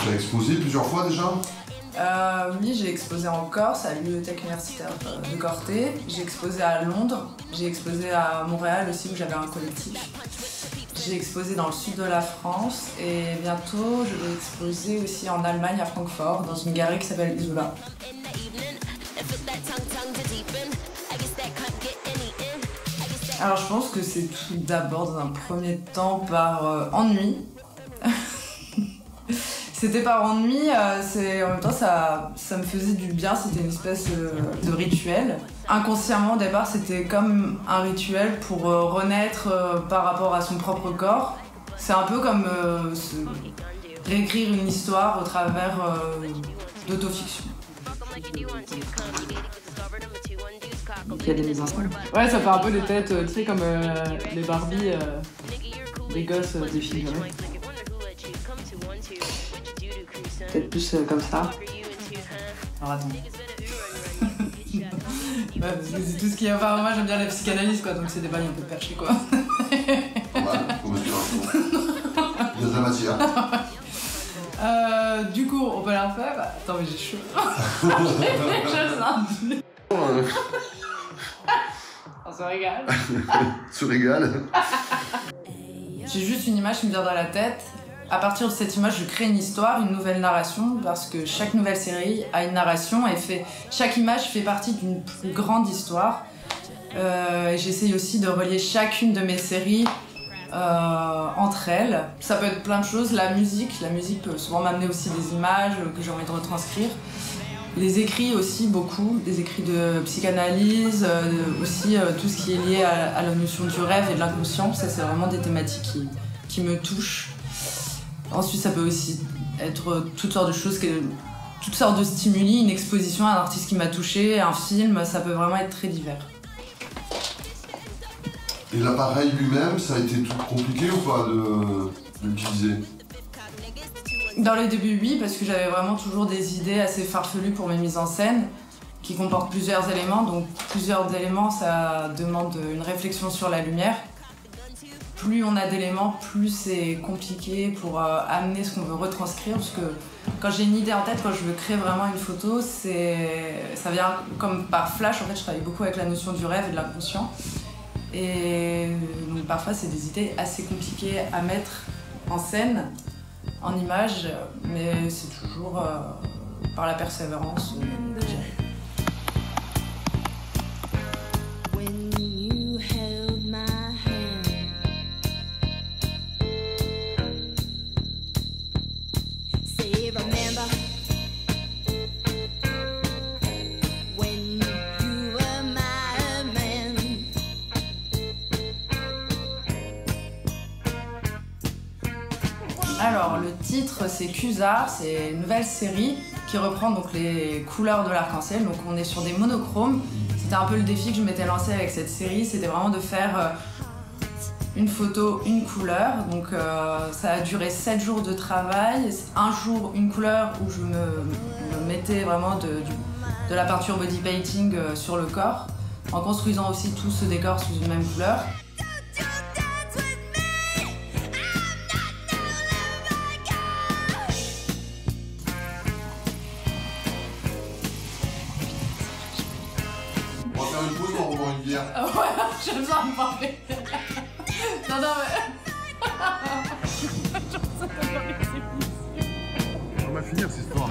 Tu as exposé plusieurs fois déjà? Oui, j'ai exposé en Corse, à la bibliothèque universitaire de Corté. J'ai exposé à Londres, j'ai exposé à Montréal aussi où j'avais un collectif. J'ai exposé dans le sud de la France et bientôt je vais exposer aussi en Allemagne à Francfort dans une galerie qui s'appelle Isola. Alors je pense que c'est tout d'abord dans un premier temps par ennui. C'était par ennui, en même temps ça me faisait du bien, c'était une espèce de rituel. Inconsciemment au départ c'était comme un rituel pour renaître par rapport à son propre corps. C'est un peu comme réécrire une histoire au travers d'autofiction. Il y a des mises en scène. Ouais, ça fait un peu des têtes, tu sais, comme les Barbie, les gosses défigurés. Peut-être plus comme ça. Alors attends. Ouais, parce que c'est tout ce qui est... Enfin, moi j'aime bien la psychanalyse quoi, donc c'est des bagnes un peu perchées quoi. Pas mal, faut mettre il y a de la matière. Du coup, on peut la refaire. Attends, mais j'ai chaud. On se régale. Se régale. J'ai juste une image qui me vient dans la tête. À partir de cette image, je crée une histoire, une nouvelle narration, parce que chaque nouvelle série a une narration et chaque image fait partie d'une plus grande histoire. J'essaye aussi de relier chacune de mes séries entre elles. Ça peut être plein de choses. La musique peut souvent m'amener aussi des images que j'ai envie de retranscrire. Les écrits aussi, beaucoup. Des écrits de psychanalyse, aussi tout ce qui est lié à la notion du rêve et de l'inconscient. Ça, c'est vraiment des thématiques qui me touchent. Ensuite, ça peut aussi être toutes sortes de choses, toutes sortes de stimuli, une exposition à un artiste qui m'a touchée, un film, ça peut vraiment être très divers. Et l'appareil lui-même, ça a été tout compliqué ou pas de l'utiliser? Dans les débuts, oui, parce que j'avais vraiment toujours des idées assez farfelues pour mes mises en scène, qui comportent plusieurs éléments, donc plusieurs éléments, ça demande une réflexion sur la lumière. Plus on a d'éléments, plus c'est compliqué pour amener ce qu'on veut retranscrire, parce que quand j'ai une idée en tête, quand je veux créer vraiment une photo, ça vient comme par flash. En fait, je travaille beaucoup avec la notion du rêve et de l'inconscient. Et donc parfois, c'est des idées assez compliquées à mettre en scène, en image, mais c'est toujours par la persévérance que j'y arrive. Alors, le titre, c'est Cusa, c'est une nouvelle série qui reprend donc les couleurs de l'arc-en-ciel. Donc, on est sur des monochromes. C'était un peu le défi que je m'étais lancé avec cette série, c'était vraiment de faire une photo, une couleur. Donc, ça a duré 7 jours de travail. Un jour, une couleur où je me mettais vraiment de la peinture body painting sur le corps, en construisant aussi tout ce décor sous une même couleur. On va faire une pause, on va boire une bière. Ouais, j'ai besoin de parler. Non, mais... On va finir cette histoire.